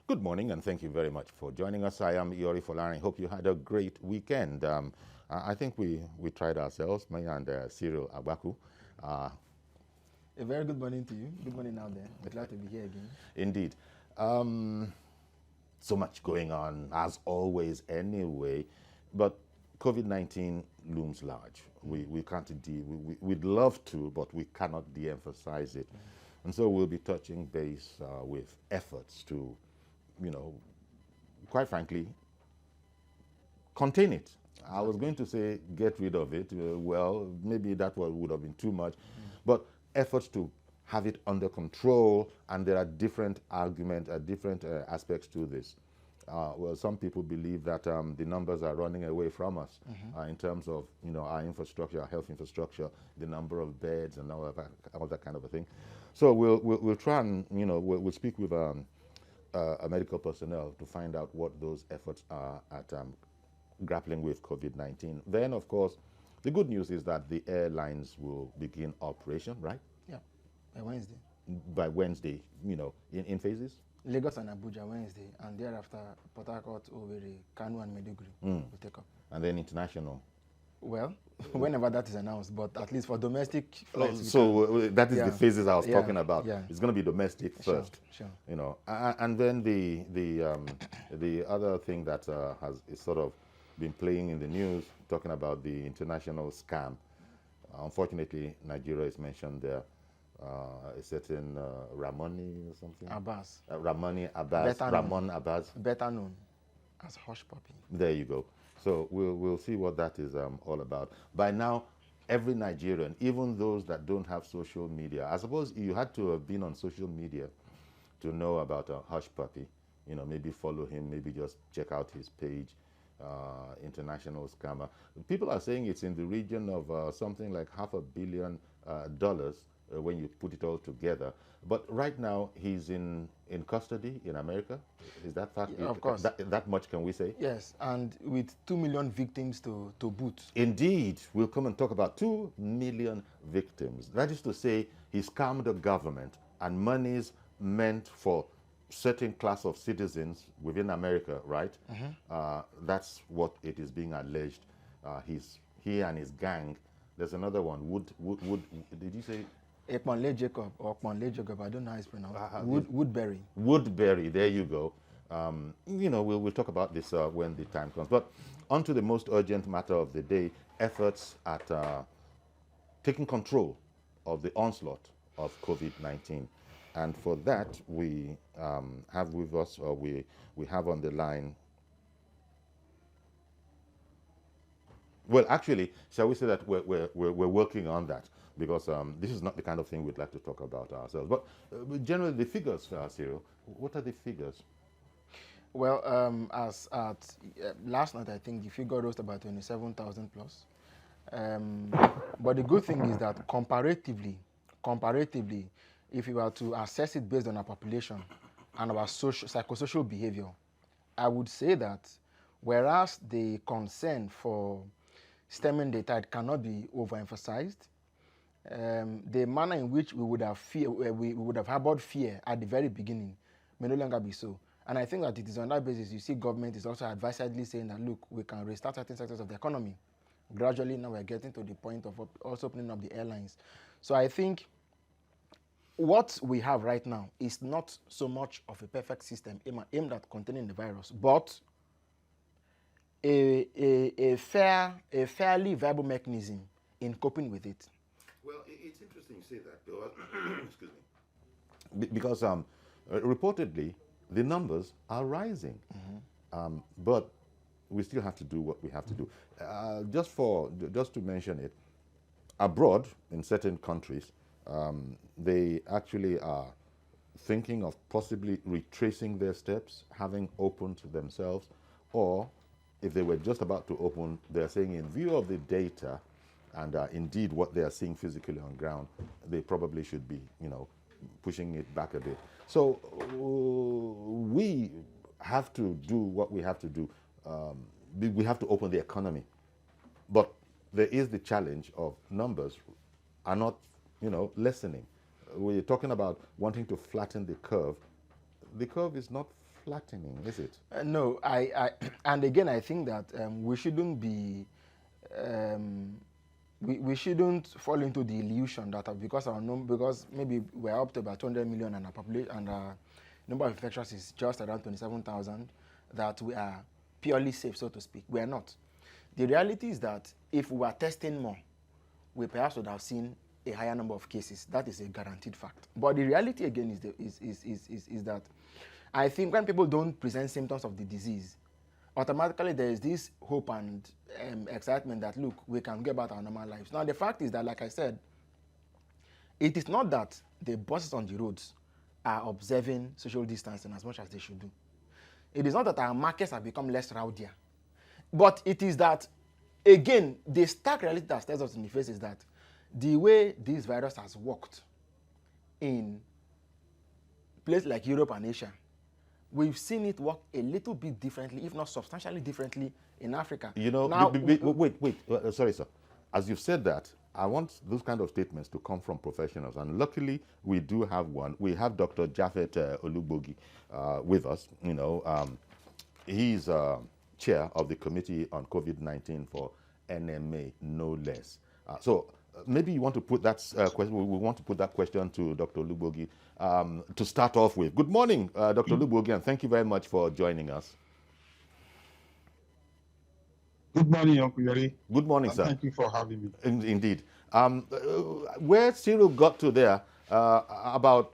Good morning, and thank you very much for joining us. I am Iori Folari. Hope you had a great weekend. I think we tried ourselves, me and Cyril Agbaku. Uh, A very good morning to you. Good morning out there. I'm glad to be here again. Indeed. Um, so much going on, as always, anyway. But COVID-19 looms large. We can't we'd love to, but we cannot de-emphasize it. And so we'll be touching base with efforts to, quite frankly, contain it. I was going to say get rid of it. Well, maybe that would have been too much. But efforts to have it under control, and there are different arguments, different aspects to this. Well, some people believe that the numbers are running away from us in terms of our infrastructure, our health infrastructure, the number of beds, and all that kind of a thing. So we'll try and we'll speak with a medical personnel to find out what those efforts are at grappling with COVID-19. Then, of course, the good news is that the airlines will begin operation, right? Yeah, by Wednesday. By Wednesday, in phases. Lagos and Abuja Wednesday, and thereafter Port Harcourt, Owerri, Kano, and Maiduguri will take up. And then international. Well, whenever that is announced, but at least for domestic flights. So that is the phases I was talking about. Yeah. It's going to be domestic first. Sure. And then the other thing that is sort of been playing in the news, talking about the international scam. Unfortunately, Nigeria is mentioned there. A certain Ramoni or something. Abbas. Ramoni Abbas. Ramon Abbas. Better known as Hush Puppy. There you go. So we'll see what that is all about. By now, every Nigerian, even those that don't have social media, I suppose you had to have been on social media to know about Hush Puppy. Maybe follow him, maybe just check out his page. International scammer. People are saying it's in the region of something like $500 million when you put it all together. But right now he's in custody in America. Is that fact? Yeah, of course. That much can we say? Yes, and with 2 million victims to boot. Indeed, we'll come and talk about 2 million victims. That is to say, he scammed the government, and monies meant for certain class of citizens within America, right? That's what it is being alleged. He and his gang. There's another one. Wood. Did you say? Ekmanle Jacob or Ekmanle Jacob. I don't know how it's pronounced. Woodbury. Woodbury. There you go. We'll talk about this when the time comes. But on to the most urgent matter of the day: efforts at taking control of the onslaught of COVID-19. And for that, we have with us, or we have on the line. Well, actually, shall we say that we're working on that, because this is not the kind of thing we'd like to talk about ourselves. But generally, the figures, Cyril, what are the figures? Well, as at last night, I think the figure rose to about 27,000 plus. But the good thing is that comparatively, if you were to assess it based on our population and our psychosocial behavior, I would say that whereas the concern for stemming the tide cannot be overemphasized, the manner in which we would have harbored fear at the very beginning may no longer be so. And I think that it is on that basis you see government is also advisedly saying that, look, we can restart certain sectors of the economy. Gradually now we're getting to the point of also opening up the airlines. So I think what we have right now is not so much of a perfect system aimed at containing the virus, but a fairly viable mechanism in coping with it. Well, it's interesting you say that, Bill. Excuse me. Because reportedly, the numbers are rising. But we still have to do what we have to do. Just to mention it, abroad, in certain countries, they actually are thinking of possibly retracing their steps, having opened themselves, or if they were just about to open, they're saying in view of the data and indeed what they are seeing physically on ground, they probably should be, pushing it back a bit. So we have to do what we have to do. We have to open the economy. But there is the challenge of numbers are not, lessening. We're talking about wanting to flatten the curve. The curve is not flattening, is it? No, and again, I think that we shouldn't be, we shouldn't fall into the illusion that because maybe we're up to about 200 million and our population and our number of infections is just around 27,000, that we are purely safe, so to speak. We are not. The reality is that if we were testing more, we perhaps would have seen a higher number of cases. That is a guaranteed fact. But the reality again is that I think when people don't present symptoms of the disease, automatically there is this hope and excitement that, look, we can get back our normal lives. Now, the fact is that, like I said, it is not that the buses on the roads are observing social distancing as much as they should do. It is not that our markets have become less rowdier. But it is that, again, the stark reality that stares us in the face is that the way this virus has worked in places like Europe and Asia, we've seen it work a little bit differently, if not substantially differently, in Africa. You know, now, wait, sorry, sir. As you've said that, I want those kind of statements to come from professionals, and luckily we do have one. We have Dr. Japhet Olugbogi with us. You know, he's chair of the Committee on COVID-19 for NMA, no less. So maybe you want to put that question. We want to put that question to Dr. Olugbogi to start off with. Good morning, Dr. Olugbogi, and thank you very much for joining us. Good morning, Uncle Yeri. Good morning, sir. Thank you for having me. Indeed. Where Cyril got to there about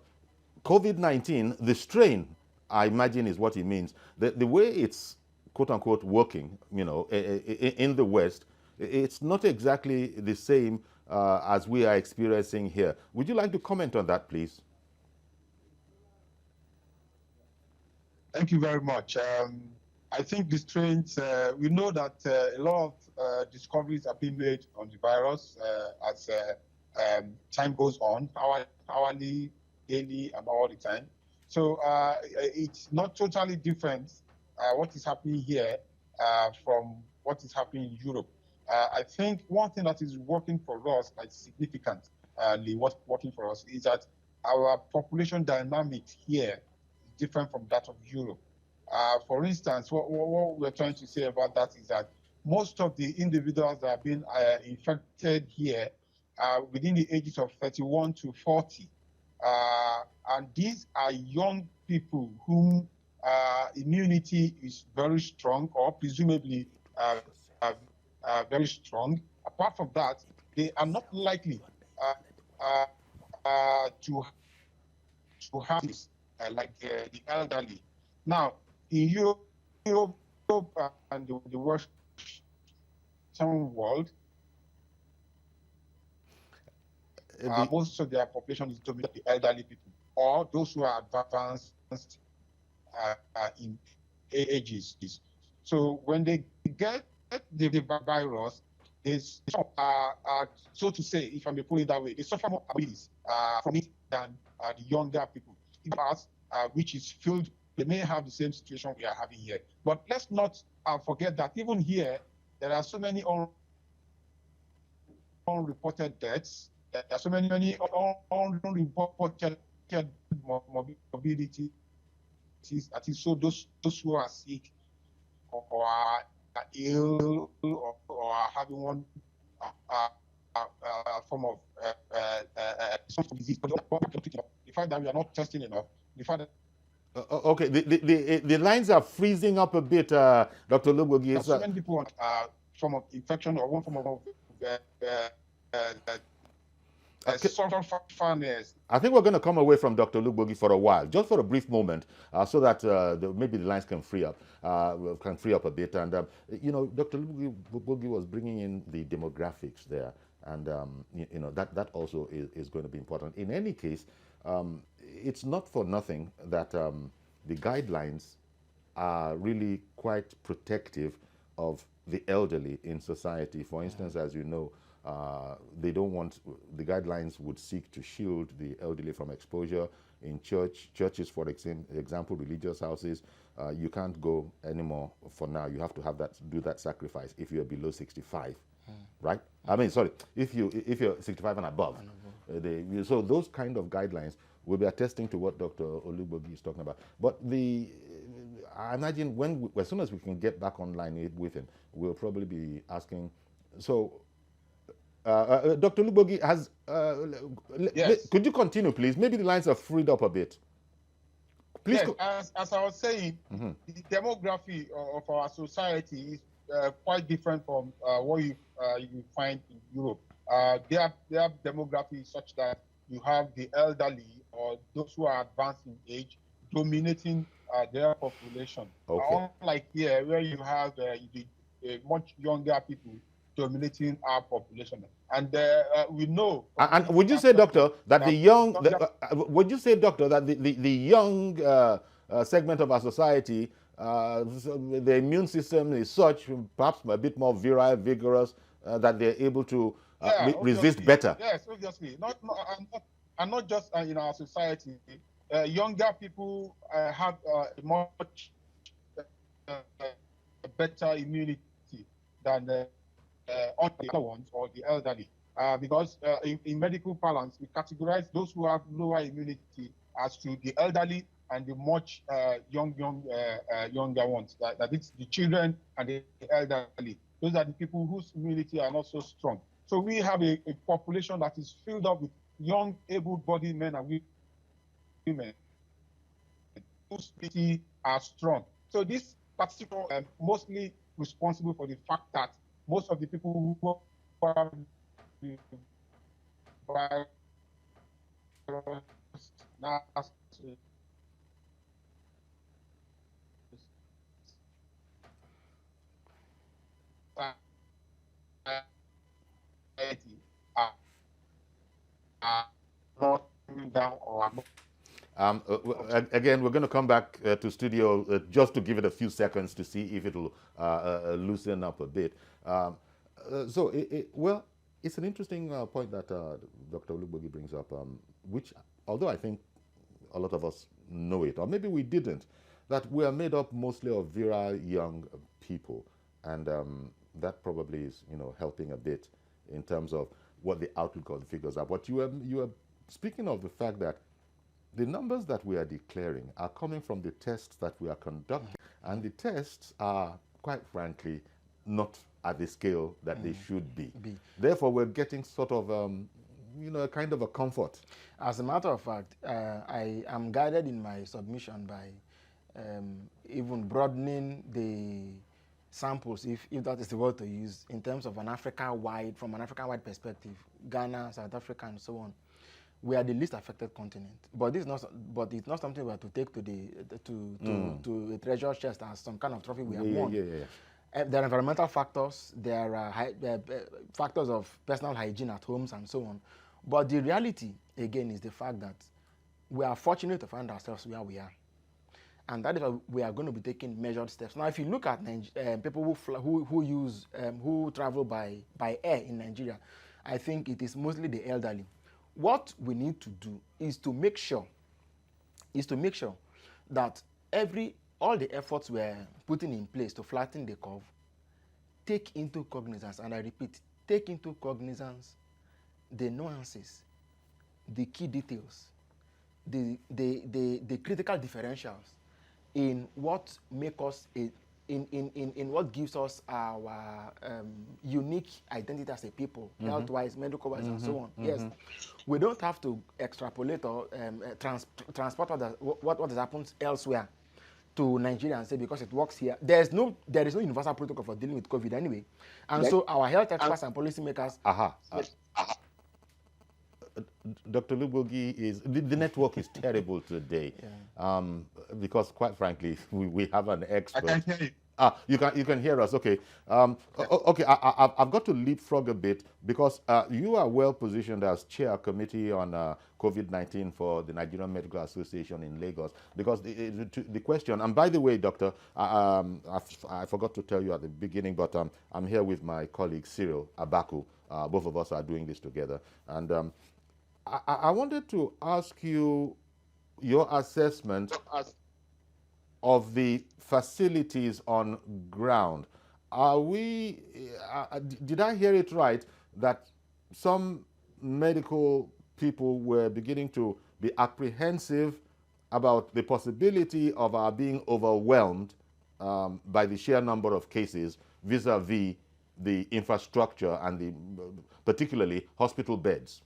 COVID-19, the strain, I imagine, is what he means. The way it's, quote unquote, working, you know, in the West, it's not exactly the same as we are experiencing here. Would you like to comment on that, please? Thank you very much. I think the strains, we know that a lot of discoveries are being made on the virus as time goes on, hourly, daily, and all the time. So it's not totally different what is happening here from what is happening in Europe. I think one thing that is working for us, like significantly what's working for us, is that our population dynamics here is different from that of Europe. For instance, what we're trying to say about that is that most of the individuals that have been infected here are within the ages of 31 to 40. And these are young people whom immunity is very strong, or presumably very strong. Apart from that, they are not likely to have this, like the elderly. Now, in Europe and the Western world, most of their population is dominated by the elderly people, or those who are advanced in ages. So when they get the virus, they so to say, if I may put it that way, they suffer more abilities from it than the younger people. In fact, which is filled, they may have the same situation we are having here. But let's not forget that even here, there are so many unreported deaths. There are so many unreported morbidity. That is, so those who are sick or are ill or are having one form of disease. But the fact that we are not testing enough, the fact that okay, the lines are freezing up a bit, Dr. Olugbogi. So many people want form of infection or one form of I think we're going to come away from Dr. Olugbogi for a while, just for a brief moment, so that maybe the lines can free up a bit. And you know, Dr. Olugbogi was bringing in the demographics there, and you know, that also is going to be important. In any case, it's not for nothing that the guidelines are really quite protective of the elderly in society. For instance, as you know, they don't want, the guidelines would seek to shield the elderly from exposure in churches, for example, religious houses. You can't go anymore for now. You have to have do that sacrifice if you're below 65, right? I mean, sorry, if you're 65 and above. So those kind of guidelines will be attesting to what Dr. Olugbogi is talking about. But the I imagine as soon as we can get back online with him, we'll probably be asking. So, Dr. Lubogi has. Yes. Could you continue, please? Maybe the lines are freed up a bit. Please. Yes, as I was saying, the demography of our society is quite different from what you find in Europe. Their demography is such that you have the elderly or those who are advanced in age dominating their population. Okay. Unlike here, where you have the much younger people dominating our population. And we know. And would you say, doctor, that the young, would you say, doctor, that the young segment of our society, the immune system is such, perhaps a bit more virile, vigorous, that they're able to resist better? Yes, obviously. Not just in our society. Younger people have a much better immunity than the other ones or the elderly. Because in medical parlance, we categorize those who have lower immunity as to the elderly and the much younger ones. That it's the children and the elderly. Those are the people whose immunity are not so strong. So we have a population that is filled up with young, able-bodied men and women whose immunity are strong. So this particular mostly responsible for the fact that most of the people who are now not down or again, we're going to come back to studio just to give it a few seconds to see if it'll loosen up a bit. Well, it's an interesting point that Dr. Olubogi brings up, which, although I think a lot of us know it, or maybe we didn't, that we are made up mostly of virile young people, and that probably is, helping a bit in terms of what the outlook of the figures are. But you are speaking of the fact that the numbers that we are declaring are coming from the tests that we are conducting, and the tests are, quite frankly, not at the scale that they should be. Therefore, we're getting sort of, a kind of a comfort. As a matter of fact, I am guided in my submission by even broadening the samples, if that is the word to use, in terms of from an African-wide perspective, Ghana, South Africa, and so on. We are the least affected continent, but it's not something we have to take to a treasure chest as some kind of trophy we have won. There are environmental factors, there are factors of personal hygiene at homes and so on. But the reality, again, is the fact that we are fortunate to find ourselves where we are. And that is why we are going to be taking measured steps. Now, if you look at people who travel by air in Nigeria, I think it is mostly the elderly. What we need to do is to make sure that all the efforts we're putting in place to flatten the curve take into cognizance, and I repeat, take into cognizance the nuances, the key details, the critical differentials in what make us in what gives us our unique identity as a people, health-wise, medical-wise, and so on. Yes, we don't have to extrapolate or transport what has happened elsewhere to Nigeria and say because it works here. There is no universal protocol for dealing with COVID anyway, and so our health experts and policymakers. Dr. Lubogi the network is terrible today, because quite frankly we have an expert. I can hear you. You can hear us. Okay. Okay. I've got to leapfrog a bit because you are well positioned as chair committee on COVID-19 for the Nigerian Medical Association in Lagos. Because the question, and by the way, doctor, I forgot to tell you at the beginning, but I'm here with my colleague Cyril Abaku. Both of us are doing this together, and I wanted to ask you your assessment of the facilities on ground. Did I hear it right that some medical people were beginning to be apprehensive about the possibility of our being overwhelmed by the sheer number of cases vis-a-vis the infrastructure and the particularly hospital beds?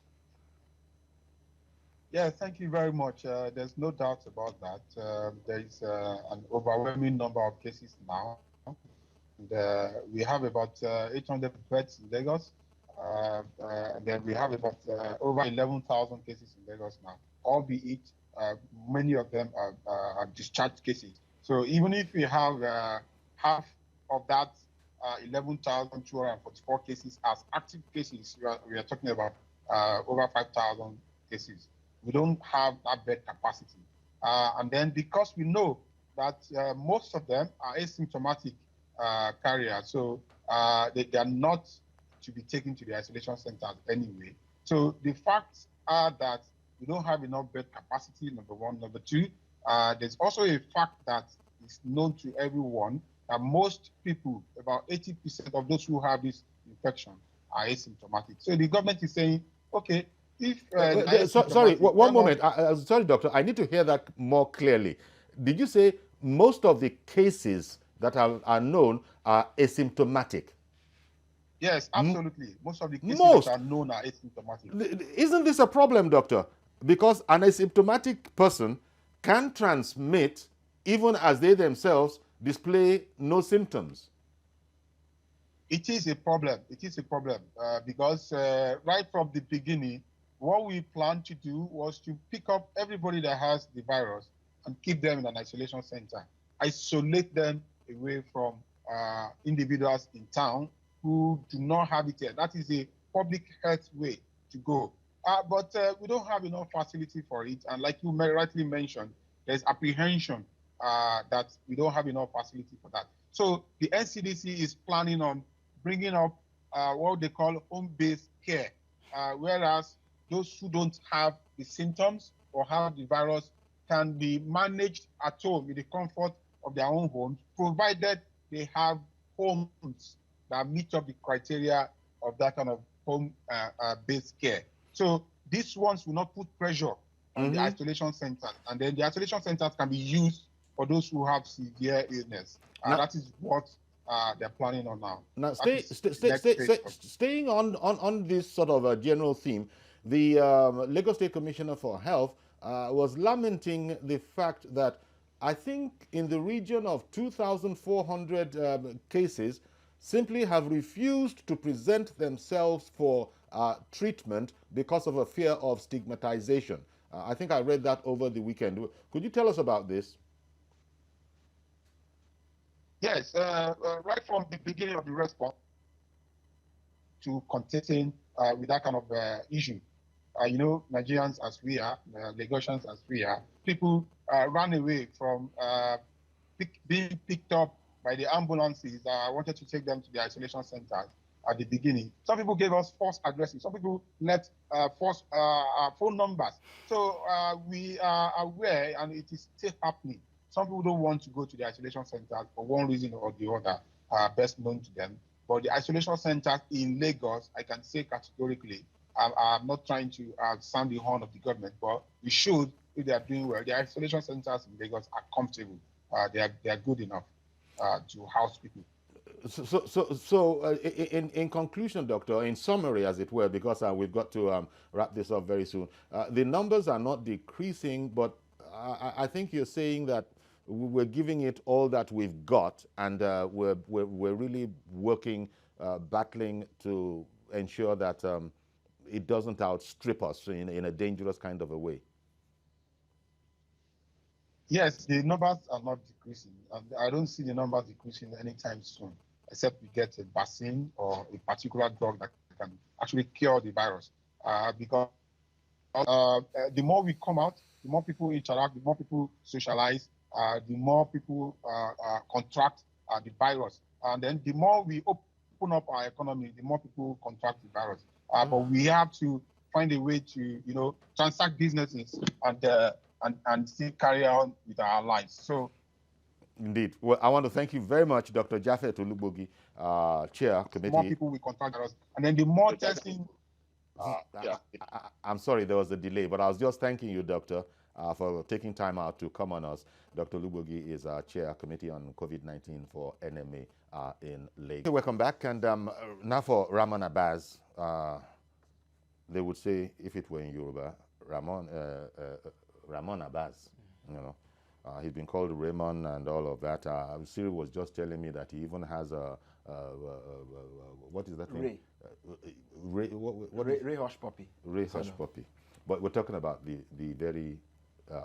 Yeah, thank you very much. There's no doubt about that. There is an overwhelming number of cases now. And, we have about 800 beds in Lagos. Then we have about over 11,000 cases in Lagos now, albeit many of them are discharged cases. So even if we have half of that 11,244 cases as active cases, we are talking about over 5,000 cases. We don't have that bed capacity. And then because we know that most of them are asymptomatic carriers, so they are not to be taken to the isolation centers anyway. So the facts are that we don't have enough bed capacity, number one. Number two, there's also a fact that is known to everyone that most people, about 80% of those who have this infection, are asymptomatic. So the government is saying, okay, if sorry, one moment. Sorry, doctor. I need to hear that more clearly. Did you say most of the cases that are known are asymptomatic? Yes, absolutely. Most of the cases that are known are asymptomatic. Isn't this a problem, doctor? Because an asymptomatic person can transmit even as they themselves display no symptoms. It is a problem. It is a problem because right from the beginning, what we planned to do was to pick up everybody that has the virus and keep them in an isolation center, isolate them away from individuals in town who do not have it yet. That is a public health way to go. But we don't have enough facility for it. And like you rightly mentioned, there's apprehension that we don't have enough facility for that. So the NCDC is planning on bringing up what they call home-based care, whereas those who don't have the symptoms or have the virus can be managed at home in the comfort of their own homes, provided they have homes that meet up the criteria of that kind of home-based care. So these ones will not put pressure on the isolation centers, and then the isolation centers can be used for those who have severe illness. That is what they're planning on now. Now, staying on this sort of a general theme, the Lagos State Commissioner for Health was lamenting the fact that I think in the region of 2,400 cases simply have refused to present themselves for treatment because of a fear of stigmatization. I think I read that over the weekend. Could you tell us about this? Yes, right from the beginning of the response to contesting with that kind of issue. You know, Nigerians as we are, Lagosians as we are, people ran away from being picked up by the ambulances that wanted to take them to the isolation centers at the beginning. Some people gave us false addresses. Some people left false phone numbers. So we are aware, and it is still happening. Some people don't want to go to the isolation centers for one reason or the other, best known to them. But the isolation centers in Lagos, I can say categorically, I'm not trying to sound the horn of the government, but we should, if they are doing well. The isolation centers in Lagos are comfortable. They are good enough to house people. So in conclusion, doctor, in summary, as it were, because we've got to wrap this up very soon, the numbers are not decreasing, but I think you're saying that we're giving it all that we've got, and we're really working, battling to ensure that it doesn't outstrip us in a dangerous kind of a way. Yes, the numbers are not decreasing. I don't see the numbers decreasing anytime soon, except we get a vaccine or a particular drug that can actually cure the virus. Because the more we come out, the more people interact, the more people socialize, the more people contract the virus. And then the more we open up our economy, the more people contract the virus. But we have to find a way to, transact businesses and still carry on with our lives. So, indeed. Well, I want to thank you very much, Dr. Japhet Olubogi, Chair Committee. More people will contract us, and then the more testing. I'm sorry, there was a delay, but I was just thanking you, Doctor. for taking time out to come on us. Dr. Lubogi is our chair committee on COVID-19 for NMA in Lagos. Okay, welcome back. And now for Ramon Abbas, they would say, if it were in Yoruba, Ramon Abbas, you know. He's been called Raymond and all of that. Siri was just telling me that he even has a what is that thing? Ray Hush Puppy. Ray Hush Puppy. But we're talking about the very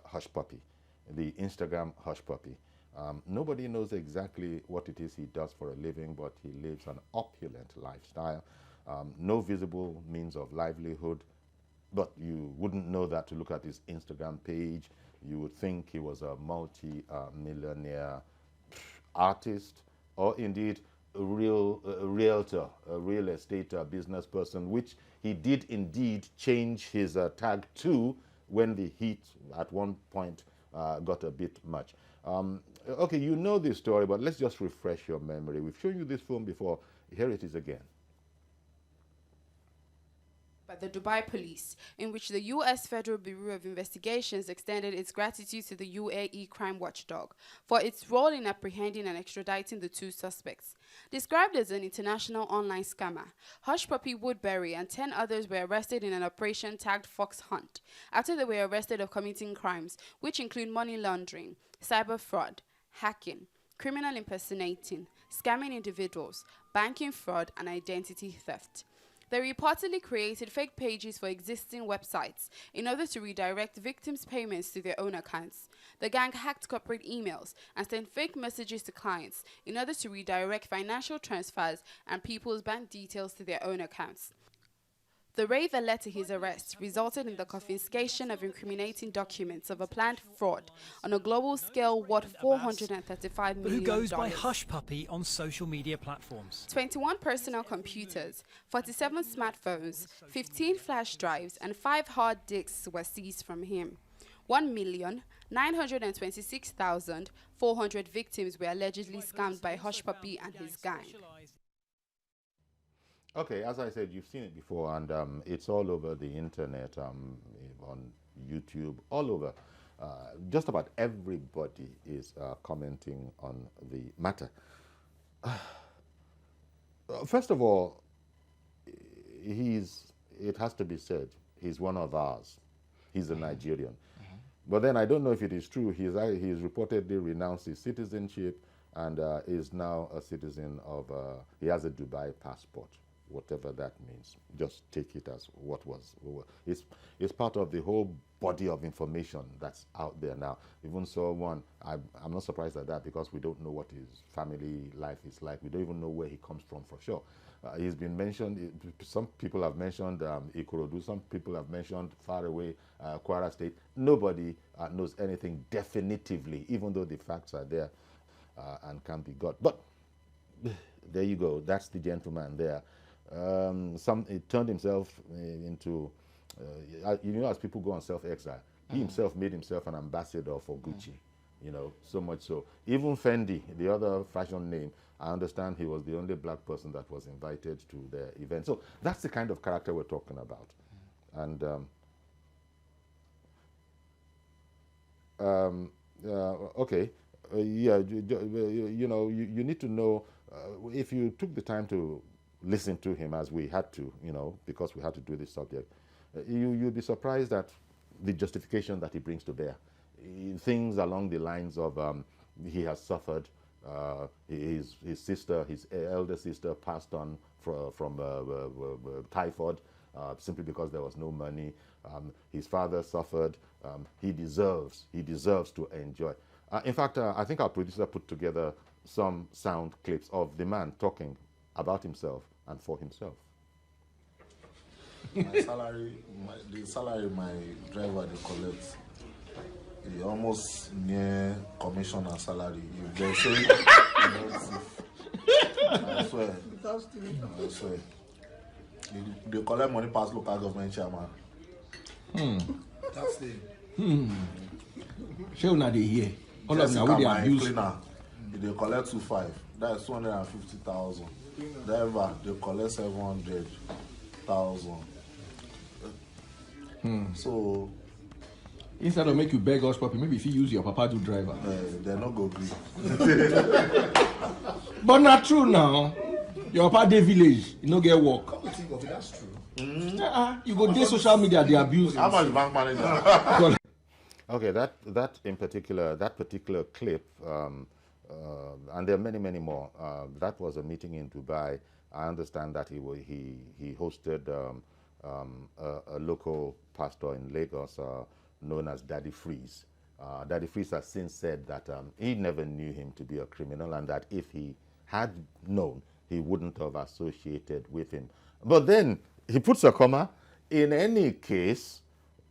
Hush Puppy, the Instagram Hush Puppy. Nobody knows exactly what it is he does for a living, but he lives an opulent lifestyle. No visible means of livelihood, but you wouldn't know that to look at his Instagram page. You would think he was a multi-millionaire artist, or indeed a realtor, a real estate business person, which he did indeed change his tag to when the heat at one point got a bit much. Okay, you know this story, but let's just refresh your memory. We've shown you this film before. Here it is again. By the Dubai police, in which the U.S. Federal Bureau of Investigations extended its gratitude to the UAE crime watchdog for its role in apprehending and extraditing the two suspects. Described as an international online scammer, Hush Puppy Woodbury and 10 others were arrested in an operation tagged Fox Hunt after they were arrested of committing crimes which include money laundering, cyber fraud, hacking, criminal impersonating, scamming individuals, banking fraud, and identity theft. They reportedly created fake pages for existing websites in order to redirect victims' payments to their own accounts. The gang hacked corporate emails and sent fake messages to clients in order to redirect financial transfers and people's bank details to their own accounts. The raid that led to his arrest resulted in the confiscation of incriminating documents of a planned fraud on a global scale worth $435 million. Who goes by Hush Puppy on social media platforms. 21 personal computers, 47 smartphones, 15 flash drives, and 5 hard disks were seized from him. 1,926,400 victims were allegedly scammed by Hush Puppy and his gang. Okay, as I said, you've seen it before, and it's all over the internet, on YouTube, all over. Just about everybody is commenting on the matter. First of all, it has to be said, he's one of ours. He's a Nigerian. But then I don't know if it is true. He's reportedly renounced his citizenship and is now a citizen of, he has a Dubai passport. Whatever that means, just take it as what was. It's part of the whole body of information that's out there now. Even so, I'm not surprised at that, because we don't know what his family life is like. We don't even know where he comes from for sure. He's been mentioned, some people have mentioned Ikorodu, some people have mentioned far away Kwara State. Nobody knows anything definitively, even though the facts are there and can be got. But there you go, that's the gentleman there. He turned himself into, you know, as people go on self-exile, he himself made himself an ambassador for Gucci, you know, so much so. Even Fendi, the other fashion name, I understand he was the only black person that was invited to their event. So that's the kind of character we're talking about. And okay, yeah, you know, you need to know, if you took the time to listen to him, as we had to, you know, because we had to do this subject, you'd be surprised at the justification that he brings to bear. Things along the lines of he has suffered, his sister, his elder sister passed on from typhoid simply because there was no money. His father suffered. He deserves to enjoy. In fact, I think our producer put together some sound clips of the man talking about himself and for himself. The salary my driver they collect is almost near commissioner salary. If they say, I swear. They collect money past local government chairman. That's it. Show now they hear. All of them now they abuse. Cleaner, they collect 2.5. That's 250,000. Driver, they collect 700,000. So Instead of make you beg us puppy, maybe if you use your papa to driver. They're not going to be. But not true now. Your papa dey village, you no get work. Come to think of it, that's true. You go dey social media, they abuse. How much bank manager? Okay, that particular clip, and there are many more. That was a meeting in Dubai. I understand that he hosted a local pastor in Lagos known as Daddy Freeze. Daddy Freeze has since said that he never knew him to be a criminal, and that if he had known, he wouldn't have associated with him. But then he puts a comma. In any case,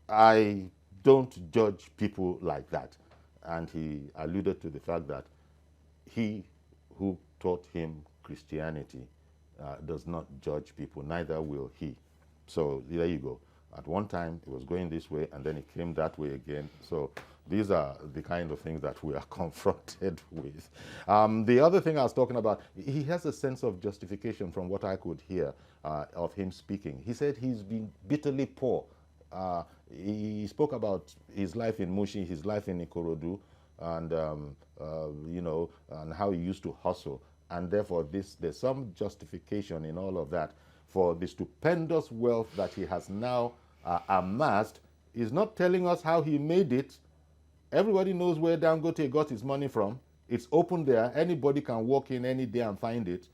I don't judge people like that. And he alluded to the fact that he who taught him Christianity does not judge people, neither will he. So there you go. At one time, it was going this way, and then it came that way again. So these are the kind of things that we are confronted with. The other thing I was talking about, he has a sense of justification from what I could hear of him speaking. He said he's been bitterly poor. He spoke about his life in Mushi, his life in Ikorodu, and and how he used to hustle. And therefore, there's some justification in all of that for the stupendous wealth that he has now amassed. He's not telling us how he made it. Everybody knows where Dangote got his money from. It's open there. Anybody can walk in any day and find it.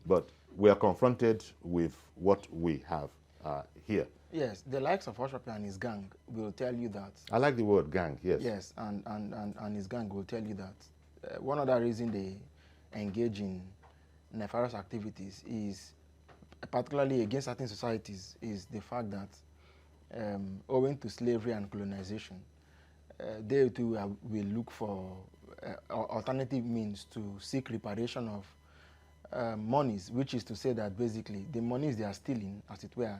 But we are confronted with what we have here. Yes, the likes of Hushpuppi and his gang will tell you that. I like the word gang, yes. Yes, and his gang will tell you that one other reason they engage in nefarious activities is, particularly against certain societies, is the fact that owing to slavery and colonization, they too will look for alternative means to seek reparation of monies, which is to say that basically the monies they are stealing, as it were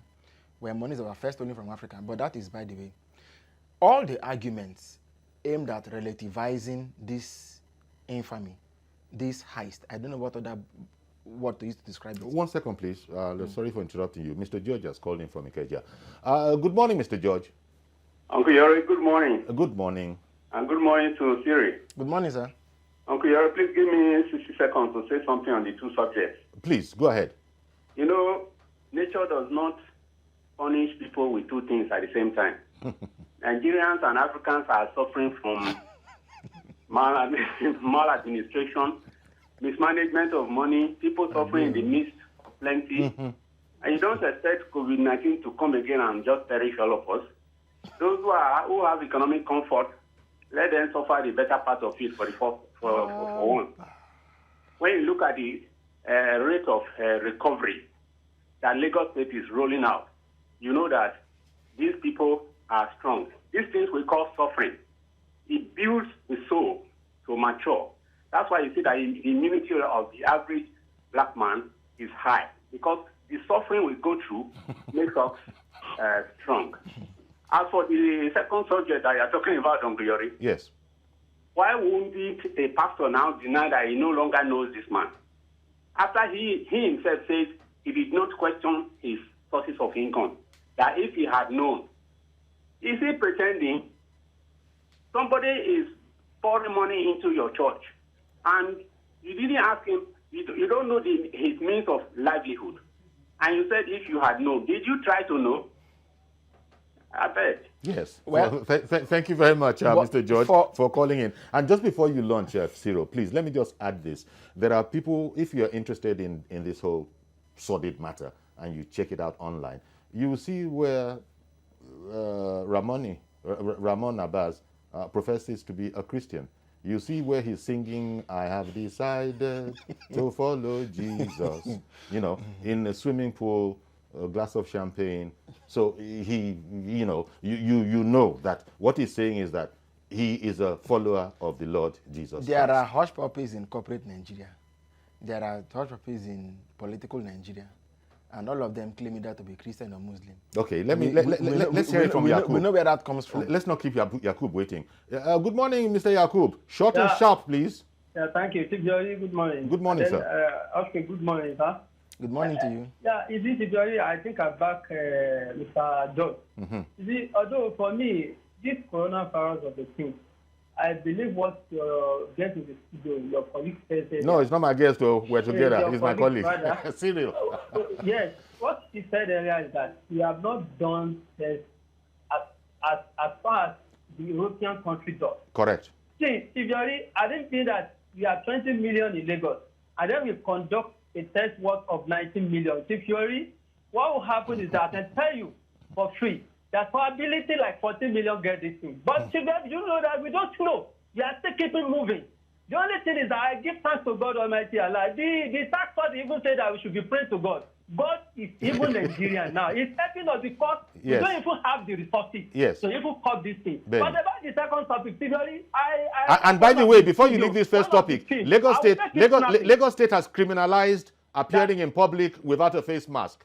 monies that were first stolen from Africa. But that is, by the way, all the arguments aimed at relativizing this infamy, this heist. I don't know what other word to use to describe it. 1 second, please. Sorry for interrupting you. Mr. George has called in from Ikeja. Good morning, Mr. George. Uncle Yori, good morning. Good morning. And good morning to Siri. Good morning, sir. Uncle Yori, please give me 60 seconds to say something on the two subjects. Please, go ahead. You know, nature does not punish people with two things at the same time. Nigerians and Africans are suffering from maladministration, mismanagement of money, people suffering in the midst of plenty. And you don't expect COVID-19 to come again and just perish all of us. Those who have economic comfort, let them suffer the better part of it for one. When you look at the rate of recovery that Lagos State is rolling out, you know that these people are strong. These things we call suffering. It builds the soul to mature. That's why you see that the immunity of the average black man is high, because the suffering we go through makes us strong. As for the second subject that you're talking about, Uncle Yori, yes. Why won't a pastor now deny that he no longer knows this man? After he himself says he did not question his sources of income, that if he had known, is he pretending? Somebody is pouring money into your church, and you didn't ask him, you don't know his means of livelihood. And you said if you had known. Did you try to know? I bet. Yes. Well, thank you very much, Mr. George, for calling in. And just before you launch, Ciro, please, let me just add this. There are people, if you're interested in this whole sordid matter, and you check it out online, you will see where Ramon Abbas professes to be a Christian. You see where he's singing, I have decided to follow Jesus, in a swimming pool, a glass of champagne. So he, you know that what he's saying is that he is a follower of the Lord Jesus There Christ. are hush puppies in corporate Nigeria. There are hush puppies in political Nigeria. And all of them claim either to be Christian or Muslim. Okay, let's hear it from Yakub. We know where that comes from. Let's not keep Yakub waiting. Good morning, Mr. Yakub. Short and sharp, please. Yeah, thank you. Tijori, good morning. Good morning, sir. Okay, good morning, sir. Good morning to you. Yeah, is it Tijori? I think I back Mr. George. Mm-hmm. Although for me, this coronavirus of the thing, I believe what your guest in the studio, your colleague says. No, it's not my guest, though. We're together. He's my colleague. Cyril. Yes, what he said earlier is that we have not done tests as far as the European country does. Correct. See, I didn't think that we have 20 million in Lagos, and then we conduct a test worth of 19 million. Theory, what will happen is that I tell you for free, there's probability like 40 million get this thing. But you know that we don't know. We are still keeping moving. The only thing is that I give thanks to God Almighty Allah. The tax force even said that we should be praying to God. God is even Nigerian now. It's helping us because we don't even have the resources to even cut this thing. Ben. But about the second topic, Tigori, and by the way, before you leave this first topic, Lagos State has criminalized appearing in public without a face mask.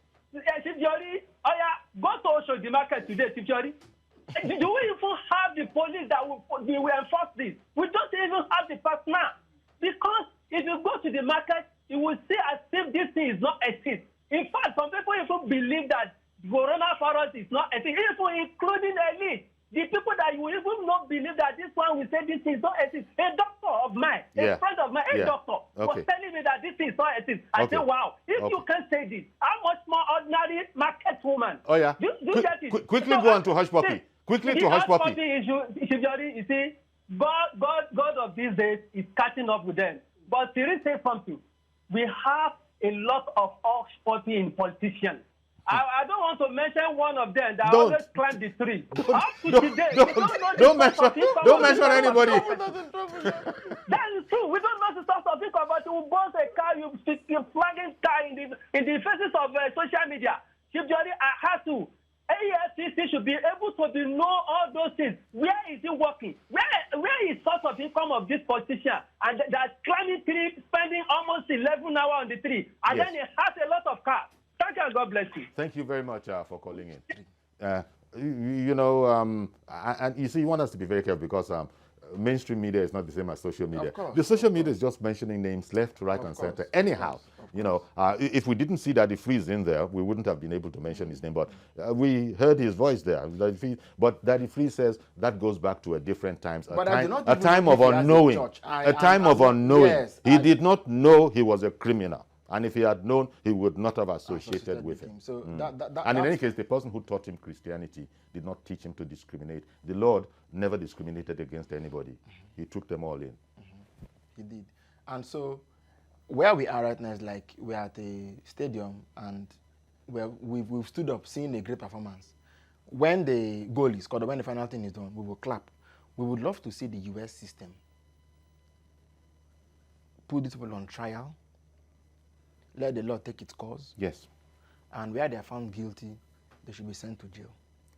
Go to Osho, the market today, Tigori. Do we even have the police that will enforce this? We don't even have the personnel. Because if you go to the market, you will see as if this thing is not exist. In fact, some people even believe that coronavirus is not exist, even including elite. The people that you will even not believe that this one will say this thing is not exist. A doctor of mine, a friend of mine, a doctor was telling me that this thing is not exist. I say, wow, if you can say this, how much more ordinary market woman? Oh yeah. Do you get it? Quickly go on to Hush Puppy. Quickly to Hush Puppy. You see, God of these days is catching up with them. But seriously, say something. We have a lot of Hush Puppy in politicians. I don't want to mention one of them that always climb the tree. Don't mention anybody. That is true. We don't know the source of income, but you boss a car, you flagging car in the faces of social media. Chief Jody, I have to. AFCC should be able to know all those things. Where is it working? Where is source of income of this politician? And that's climbing tree, spending almost 11 hours on the tree. And then he has a lot of cars. Thank you and God bless you. Thank you very much for calling in. And you see, you want us to be very careful because mainstream media is not the same as social media. The social media is just mentioning names left, right, and center. Anyhow, if we didn't see Daddy Freeze in there, we wouldn't have been able to mention his name. But we heard his voice there. But Daddy Freeze says that goes back to a different times, a time of unknowing. A time of unknowing. He did not know he was a criminal. And if he had known, he would not have associated with him. So and in any case, the person who taught him Christianity did not teach him to discriminate. The Lord never discriminated against anybody. He took them all in. He did. And so where we are right now is like we're at a stadium and we've stood up seeing a great performance. When the goal is scored, when the final thing is done, we will clap. We would love to see the US system put these people on trial, let the law take its course. Yes. And where they are found guilty, they should be sent to jail.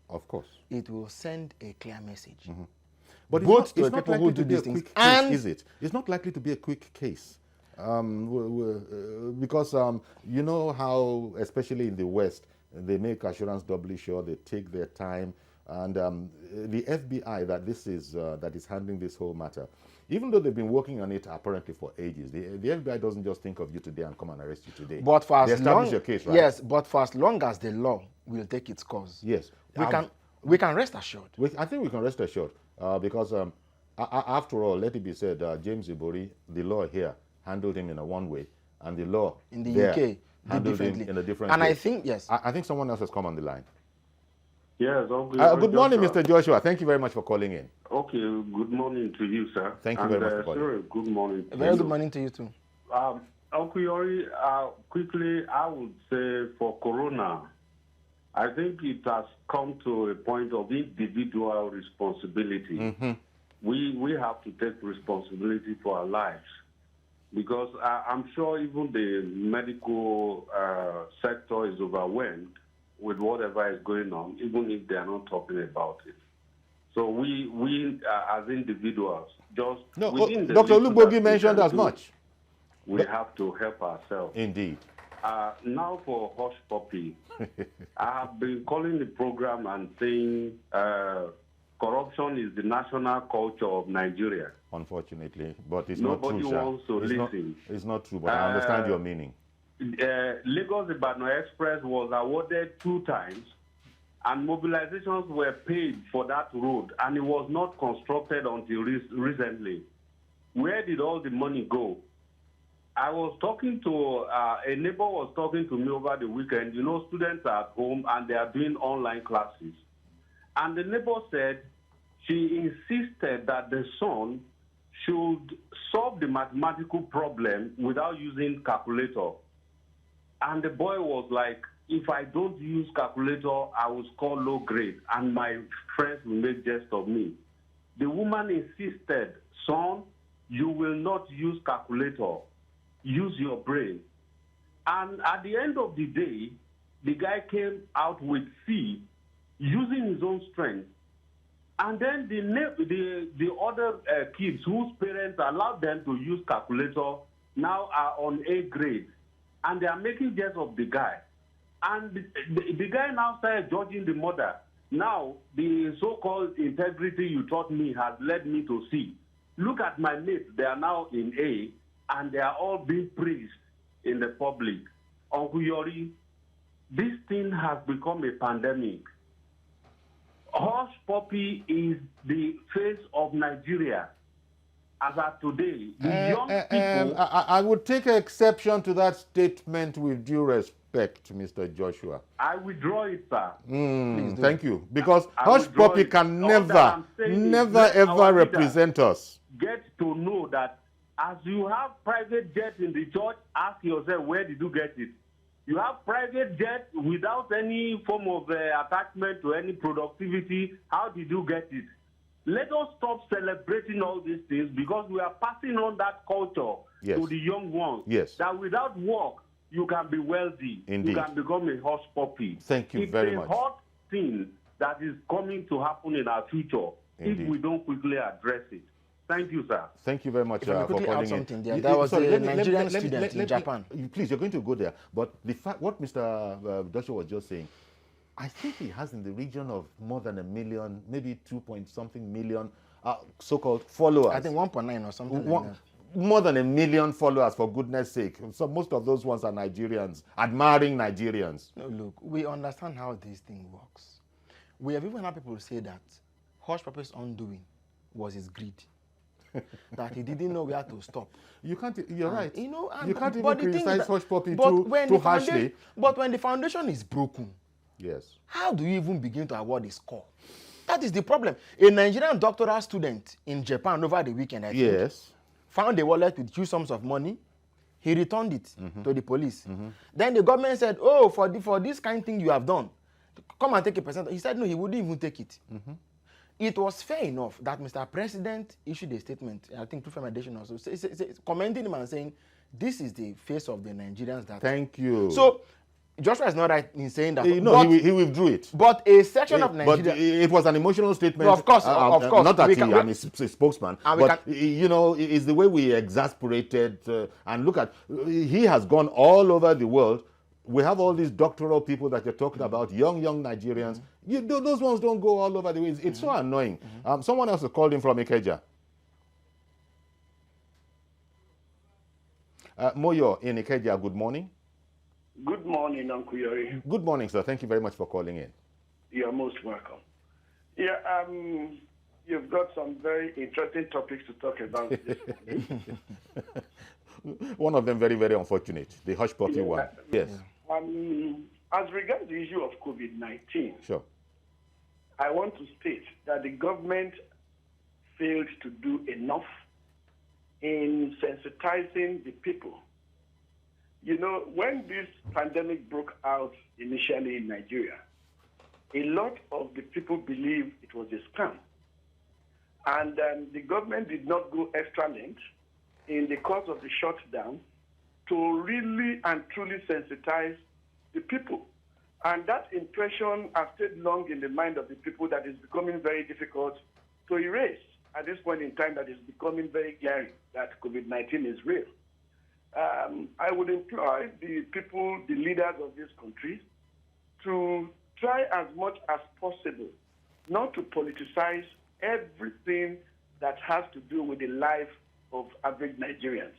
Of course. It will send a clear message. Mm-hmm. But both it's to the people who do these things, and is it? It's not likely to be a quick case. Because you know how, especially in the West, they make assurance doubly sure, they take their time. And the FBI that is handling this whole matter, even though they've been working on it apparently for ages, the FBI doesn't just think of you today and come and arrest you today. But for they establish your case, right? Yes, but for as long as the law will take its course, yes, we can rest assured. I think we can rest assured because after all, let it be said, James Ibori, the law here handled him in a one way, and the law in the UK handled him in a different and way. I think I think someone else has come on the line. Yes. Good morning, Mr. Joshua. Thank you very much for calling in. Okay. Good morning to you, sir. Thank you very much for calling. Sir, good morning. Very good morning to you too. Uncle Yori, quickly, I would say for Corona, I think it has come to a point of individual responsibility. Mm-hmm. We have to take responsibility for our lives because I'm sure even the medical sector is overwhelmed with whatever is going on, even if they are not talking about it. So we as individuals, just Dr. Olubogi mentioned as much. We have to help ourselves. Indeed. Now for Hush Puppy, I have been calling the program and saying corruption is the national culture of Nigeria. Unfortunately, but it's Nobody not true. wants to listen. It's not true, but I understand your meaning. Lagos Ibadan Express was awarded 2 times and mobilizations were paid for that road, and it was not constructed until recently. Where did all the money go? I was talking to, a neighbor was talking to me over the weekend. You know, students are at home and they are doing online classes. And the neighbor said she insisted that the son should solve the mathematical problem without using calculator. And the boy was like, if I don't use calculator, I will score low grade and my friends will make jest of me. The woman insisted, son, you will not use calculator. Use your brain. And at the end of the day, the guy came out with C using his own strength. And then the other kids whose parents allowed them to use calculator now are on A grade. And they are making jest of the guy. And the guy now started judging the mother. Now, the so-called integrity you taught me has led me to C. Look at my mates. They are now in A. And they are all being praised in the public. Uncle Yori, this thing has become a pandemic. Hush puppy is the face of Nigeria. As of today, the young people... I would take exception to that statement with due respect, Mr. Joshua. I withdraw it, sir. Thank you. Because hush puppy can never ever represent us. Get to know that as you have private jets in the church, ask yourself, where did you get it? You have private jets without any form of attachment to any productivity. How did you get it? Let us stop celebrating all these things because we are passing on that culture to the young ones. Yes. That without work, you can be wealthy. Indeed. You can become a hush puppy. Thank you very much. It's a hot thing that is coming to happen in our future if we don't quickly address it. Thank you, sir. Thank you very much for calling in. There was a Nigerian student in Japan. Please, you're going to go there. But the fact, what Mr. Joshua was just saying, I think he has in the region of more than 1 million, maybe 2-point-something million so-called followers. I think 1.9 or something like that. More than 1 million followers, for goodness sake. So most of those ones are Nigerians, admiring Nigerians. No, look, we understand how this thing works. We have even had people say that Hush Puppy's undoing was his greed. That he didn't know where to stop. You can't. You're right. You know, you can't even criticize Hush Puppy too harshly. But when the foundation is broken, yes, how do you even begin to award a score? That is the problem. A Nigerian doctoral student in Japan over the weekend, I think, found a wallet with huge sums of money. He returned it to the police. Then the government said, "Oh, for this kind of thing you have done, come and take a percent." He said, "No, he wouldn't even take it." It was fair enough that Mr. President issued a statement, I think, through Federation also, commending him and saying, this is the face of the Nigerians. That Thank you. So, Joshua is not right in saying that. He withdrew it. But a section of Nigeria... But it was an emotional statement. Well, of course. Not that I'm a spokesman. But, you know, it's the way we exasperated. And look at, he has gone all over the world. We have all these doctoral people that you're talking about, young Nigerians. Those ones don't go all over the way. It's so annoying. Someone else called in from Ikeja. Moyo in Ikeja, good morning. Good morning, Uncle Yori. Good morning, sir. Thank you very much for calling in. You're most welcome. Yeah, you've got some very interesting topics to talk about this morning. One of them very, very unfortunate, the hush puppy one. Yes. As regards the issue of COVID-19, sure, I want to state that the government failed to do enough in sensitizing the people. You know, when this pandemic broke out initially in Nigeria, a lot of the people believed it was a scam. And the government did not go extra length in the course of the shutdown to really and truly sensitize the people. And that impression has stayed long in the mind of the people that is becoming very difficult to erase at this point in time, that is becoming very glaring that COVID-19 is real. I would employ the people, the leaders of this country, to try as much as possible not to politicize everything that has to do with the life of average Nigerians.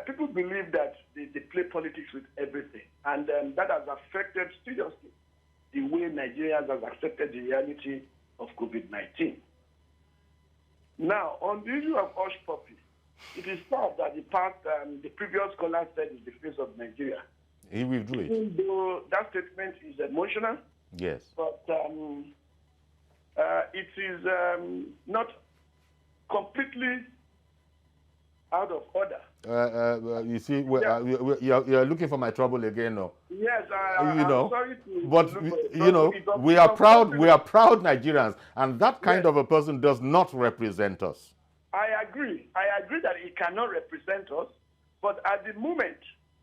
People believe that they play politics with everything, and that has affected seriously the way Nigerians have accepted the reality of COVID-19. Now, on the issue of hush puppy, it is sad that the previous caller said is the face of Nigeria. He withdrew it. Even though that statement is emotional, yes, but it is not completely out of order. You see, you're looking for my trouble again, no? Yes, I'm sorry to. But we are proud. We are proud Nigerians, and that kind of a person does not represent us. I agree. I agree that he cannot represent us. But at the moment,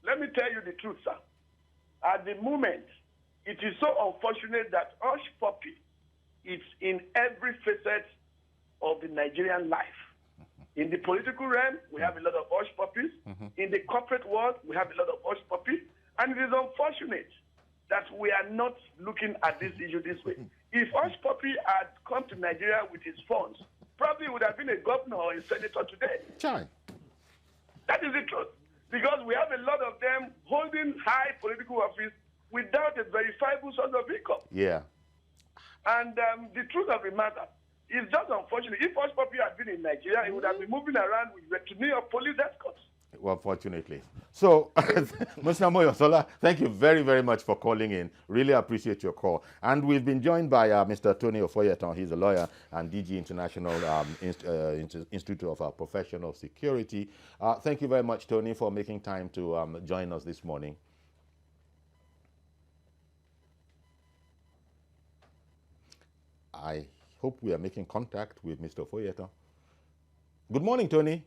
let me tell you the truth, sir. At the moment, it is so unfortunate that hush puppy is in every facet of the Nigerian life. In the political realm, we have a lot of hush puppies. In the corporate world, we have a lot of hush puppies. And it is unfortunate that we are not looking at this issue this way. If hush puppy had come to Nigeria with his funds, probably would have been a governor or a senator today. Chai. That is the truth. Because we have a lot of them holding high political office without a verifiable source of income. Yeah. And the truth of the matter is just unfortunate. If hush puppy had been in Nigeria, he would have been moving around with retinue of police escorts. Well, fortunately. So, Mr. Moyosola, thank you very, very much for calling in. Really appreciate your call. And we've been joined by Mr. Tony Ofoyeton. He's a lawyer and DG International Institute of Professional Security. Thank you very much, Tony, for making time to join us this morning. I hope we are making contact with Mr. Ofoyeton. Good morning, Tony.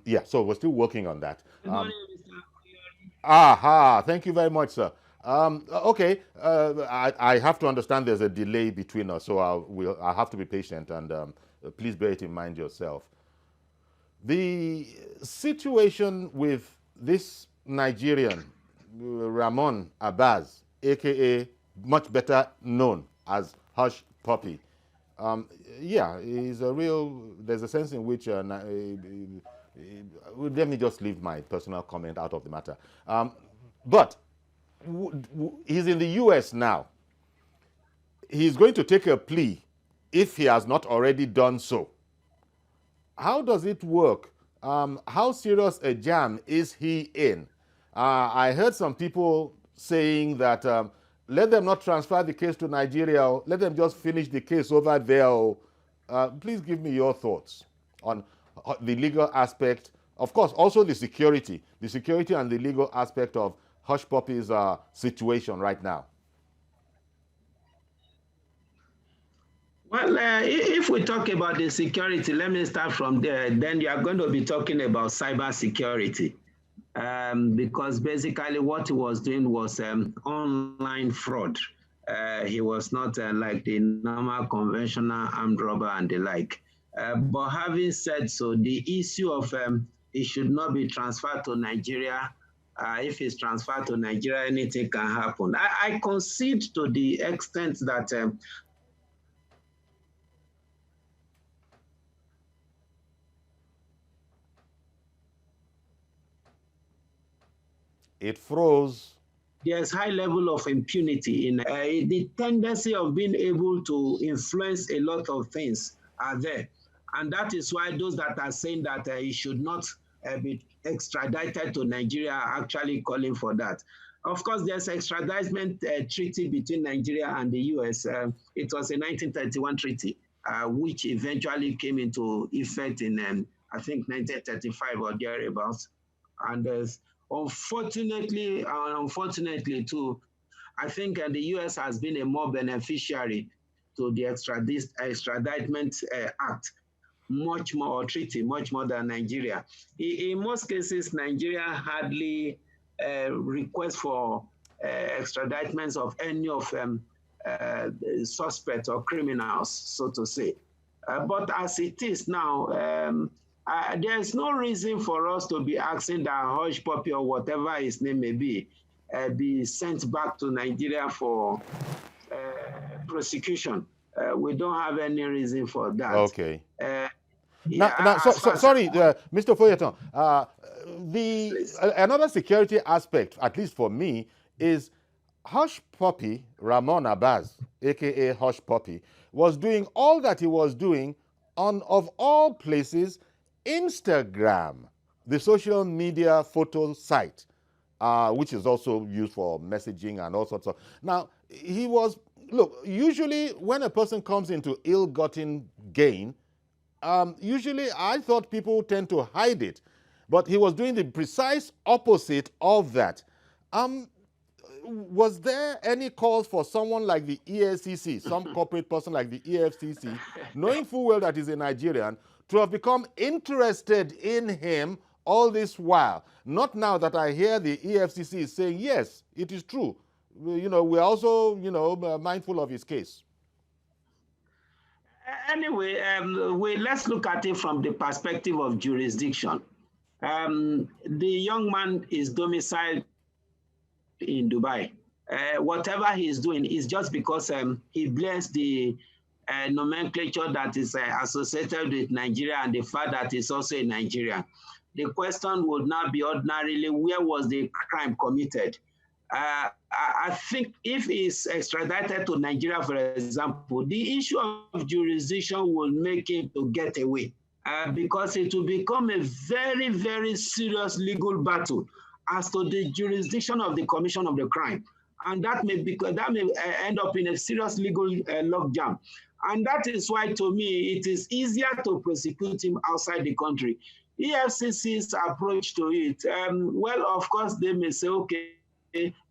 Yeah, so we're still working on that. Good morning, Mr. Aha, thank you very much, sir. Okay, I have to understand there's a delay between us, so I'll have to be patient, and please bear it in mind yourself. The situation with this Nigerian, Ramon Abbas, a.k.a. much better known as Hush Puppy, yeah, there's a sense in which, let me just leave my personal comment out of the matter. But he's in the US now. He's going to take a plea if he has not already done so. How does it work? How serious a jam is he in? I heard some people saying that let them not transfer the case to Nigeria, let them just finish the case over there. Please give me your thoughts on the legal aspect, of course, also the security and the legal aspect of Hush Puppy's situation right now. Well, if we talk about the security, let me start from there. Then you are going to be talking about cyber security, because basically what he was doing was online fraud. He was not like the normal conventional armed robber and the like. But having said so, the issue of it should not be transferred to Nigeria. If it's transferred to Nigeria, anything can happen. I concede to the extent that it froze. There's high level of impunity in the tendency of being able to influence a lot of things are there. And that is why those that are saying that he should not be extradited to Nigeria are actually calling for that. Of course, there's extradition treaty between Nigeria and the US. It was a 1931 treaty, which eventually came into effect in, I think, 1935 or thereabouts. And unfortunately too, I think the US has been a more beneficiary to the Extradition Act, much more, or treaty, much more than Nigeria. In most cases, Nigeria hardly requests for extraditions of any of suspects or criminals, so to say. But as it is now, there's no reason for us to be asking that Hush Puppy or whatever his name may be sent back to Nigeria for prosecution. We don't have any reason for that. Okay. Sorry, Mr. Foyeton. Another security aspect, at least for me, is Hush Puppy, Ramon Abbas, a.k.a. Hush Puppy, was doing all that he was doing on, of all places, Instagram, the social media photo site, which is also used for messaging and all sorts of. Now, he was, look, usually when a person comes into ill-gotten gain, usually I thought people tend to hide it, but he was doing the precise opposite of that. Was there any cause for someone like the EFCC, some corporate person like the EFCC, knowing full well that he's a Nigerian, to have become interested in him all this while? Not now that I hear the EFCC is saying, yes, it is true. You know, we're also, you know, mindful of his case. Anyway, let's look at it from the perspective of jurisdiction. The young man is domiciled in Dubai. Whatever he's doing is just because he blends the nomenclature that is associated with Nigeria and the fact that he's also a Nigerian. The question would not be ordinarily, where was the crime committed? I think if he's extradited to Nigeria, for example, the issue of jurisdiction will make him to get away because it will become a very, very serious legal battle as to the jurisdiction of the commission of the crime. And that may end up in a serious legal logjam. And that is why, to me, it is easier to prosecute him outside the country. EFCC's approach to it, well, of course, they may say, okay,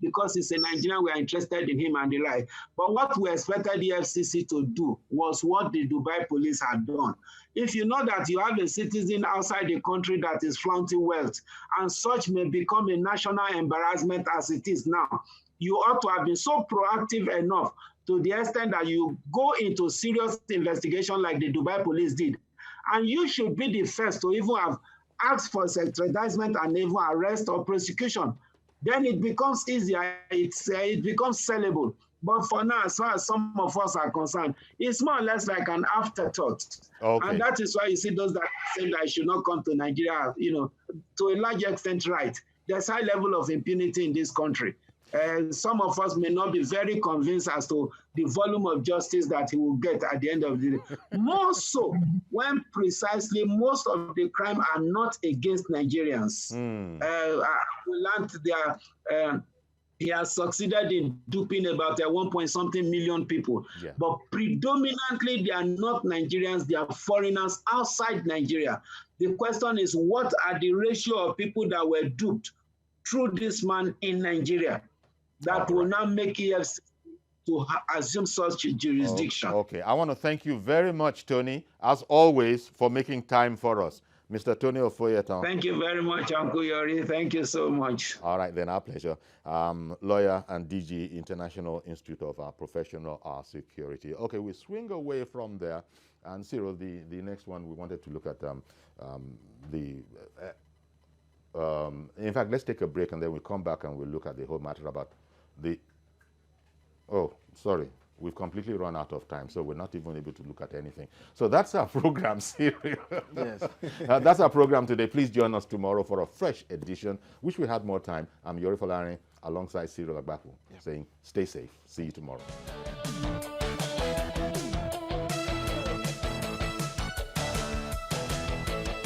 because he's a Nigerian, we are interested in him and the like. But what we expected the FCC to do was what the Dubai police had done. If you know that you have a citizen outside the country that is flaunting wealth, and such may become a national embarrassment as it is now, you ought to have been so proactive enough to the extent that you go into serious investigation like the Dubai police did. And you should be the first to even have asked for extradition and even arrest or prosecution. Then it becomes easier, it becomes sellable. But for now, as far as some of us are concerned, it's more or less like an afterthought. Okay. And that is why you see those that say that I should not come to Nigeria, you know, to a large extent, right. There's high level of impunity in this country. Some of us may not be very convinced as to the volume of justice that he will get at the end of the day. More so when precisely most of the crime are not against Nigerians. We learned he has succeeded in duping about 1-point-something million people. Yeah. But predominantly, they are not Nigerians, they are foreigners outside Nigeria. The question is, what are the ratio of people that were duped through this man in Nigeria that will now make EFCC to assume such jurisdiction? Okay, I want to thank you very much, Tony, as always, for making time for us. Mr. Tony Ofoyetan. Thank you very much, Uncle Yori. Thank you so much. All right, then, our pleasure. Lawyer and DG, International Institute of Professional Security. Okay, we swing away from there. And Cyril, the next one, we wanted to look at in fact, let's take a break and then we'll come back and we'll look at the whole matter about the... Oh, sorry. We've completely run out of time, so we're not even able to look at anything. So that's our program, Cyril. Yes. That's our program today. Please join us tomorrow for a fresh edition. Wish we had more time. I'm Yori Folari alongside Cyril Agbapu saying stay safe. See you tomorrow.